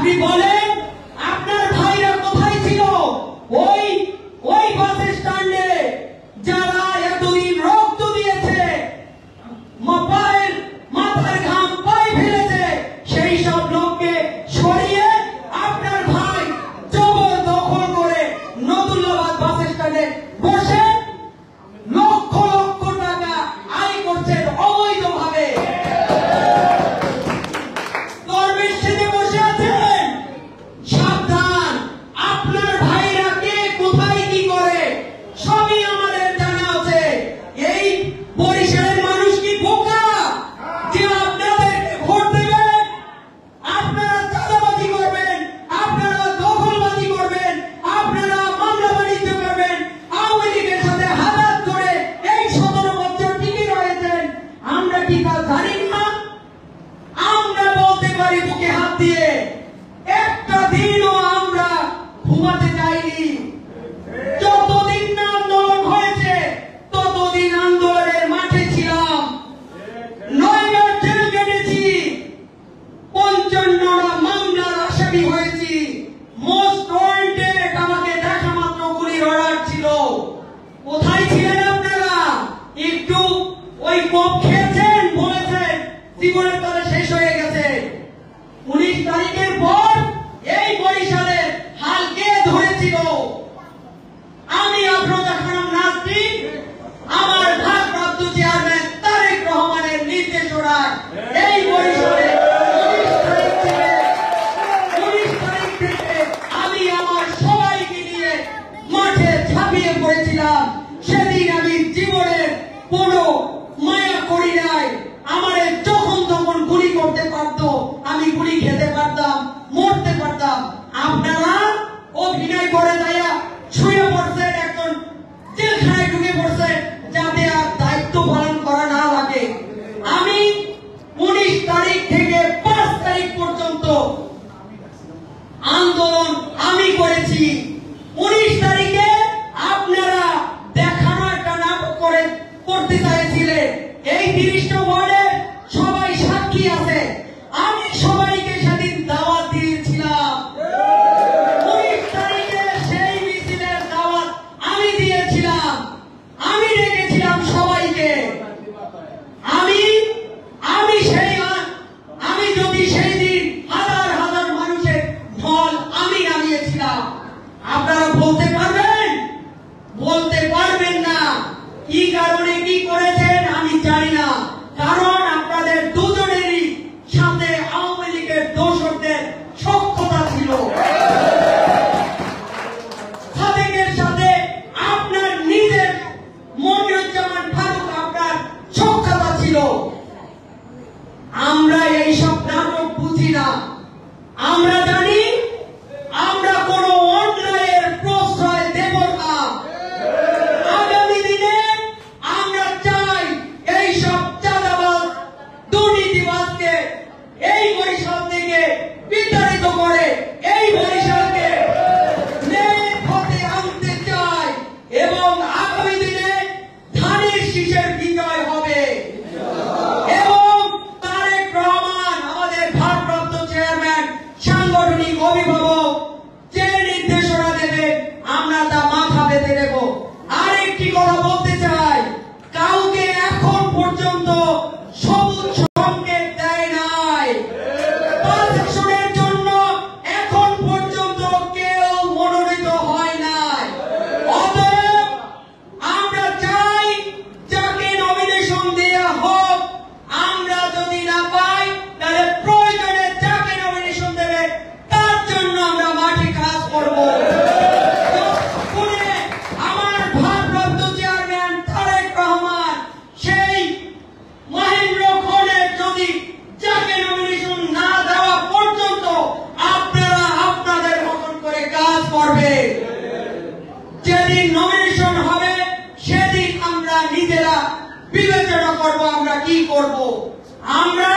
আপনি বলেন আপনার ভাইরা কোথায় ছিল? ওই ওই বাস স্ট্যান্ডে যারা এতদিন রক্ত দিয়েছে, মাথার ঘাম পায়ে ফেলেছে, সেই সব লোককে সরিয়ে আপনার ভাই জবরদখল করে নতুল্লাবাদ বাস স্ট্যান্ডে বসে লক্ষ লক্ষ টাকা আয় করছেন অবৈধভাবে। দরবেশে বসে আছেন, সাবধান, আপনার ভাইরা কে কোথায় কি করে সবই আমাদের জানা আছে। এই বরিশালের মানুষ কি বোকা যে আপনাদেরকে ভোট দেবেন? আপনারা চাঁদাবাজি করবেন, আপনারা দখলবাজি করবেন, আপনারা মামলা বাণিজ্য করবেন, আওয়ামী লীগের সাথে হাত ধরে এই 17 বছর টিকে রয়েছেন। আমরা কি তা জানি না? আমরা বলতে পারি বুকে হাত দিয়ে, একটা দিনও আমরা ঘুমাতে যাইনি। যতদিন না আন্দোলন হয়েছে ততদিন আন্দোলনের মাঠে ছিলাম। 9 বার জেল কেটেছি, 55টা মামলার আসামি হয়েছি। মোস্ট ওয়ান্টেড আমাকে দেখা মাত্র গুলির অর্ডার ছিল। কোথায় ছিলেন আপনারা? একটু ওই কপ খেয়েছেন, বলেছেন জীবনের তারা শেষ হয়ে গেছে। 19 তারিখের পর এই বরিশালের হাল কে ধরেছিল? আমি আফরোজা খানম নাসরিন, আমার ভারপ্রাপ্ত চেয়ারম্যান তারেক রহমানের নির্দেশনায় এই বরিশালে 19 তারিখ থেকে আমি আমার সবাইকে নিয়ে মাঠে ঝাঁপিয়ে পড়েছিলাম। সেদিন আমি জীবনের কোনো মায়া করি নাই। আমারে যখন তখন গুলি করতে পারতো, আমি গুলি খেতে পারতাম, মরতে পারতাম। আপনারা অভিনয় করে যাইয়া শুয়ে পড়ছেন, একজন জেলখানায় ঢুকে পড়ছেন যাতে আর দায়িত্ব পালন করা না লাগে। আমি 19 তারিখ থেকে 5 তারিখ পর্যন্ত আন্দোলন আমি করেছি। 19 তারিখে আপনারা দেখানো একটা নাটক করে করতে চাইছিলেন। এই 30টা ওয়ার্ডে সবাই সাক্ষী আছে। আমি সবাইকে সেদিন দাওয়াত দিয়েছিলাম। 19 তারিখে সেই মিছিলের দাওয়াত আমি দিয়েছিলাম, আমি ডেকেছিলাম সবাইকে। আমি যদি সেই দিন হাজার হাজার মানুষের ঢল আমি নামিয়েছিলাম, আপনারা বলতে পারবেন? বলতে পারবেন না। কি কারণে কি করেছেন আমি জানি না, কারণ আপনাদের দুজনেরই সাথে আওয়ামী লীগের দোসরদের সখ্যতা ছিল। সাদেকের সাথে আপনার নিজের মনিরুজ্জামান ফারুক আপনার সখ্যতা ছিল। আমরা এইসব নাটক বুঝি না। আমরা জানি আমরা কোনো অন্যায়ের প্রশ্রয় দেব না। আগামী দিনে আমরা চাই এইসব চাঁদাবাজ দুর্নীতিবাজকে এই বরিশাল থেকে বিতাড়িত করে এই বরিশালকে ন্যায়ের পথে আনতে চাই, এবং আগামী দিনে ধানের শীষের বিজয় হবে। এবং তারেক রহমান আমাদের ভারপ্রাপ্ত চেয়ারম্যান, সাংগঠনিক অভিভাবক, যে নির্দেশনা দেবে আমরা তা মাথা পেতে দেব। আরেকটি কথা বলতে চাই, কাউকে এখন পর্যন্ত সবুজ সংকেত দেয় নাই। 5 আসনের জন্য এখন পর্যন্ত কেউ মনোনীত হয় নাই। অতএব আমরা চাই যাকে নমিনেশন দেওয়া হোক, আমরা যদি না পাই তাহলে প্রয়োজনে যাকে নমিনেশন দেবে তার জন্য আমরা মাঠে কাজ করব। আমার ভারপ্রাপ্ত চেয়ারম্যান তারেক রহমান সেই মহেন্দ্র খনের যদি যাকে নমিনেশন না দেওয়া পর্যন্ত আপনারা আপনাদের মতন করে কাজ করবে। যেদিন নমিনেশন হবে সেদিন আমরা নিজেরা বিবেচনা করব আমরা কি করব। আমরা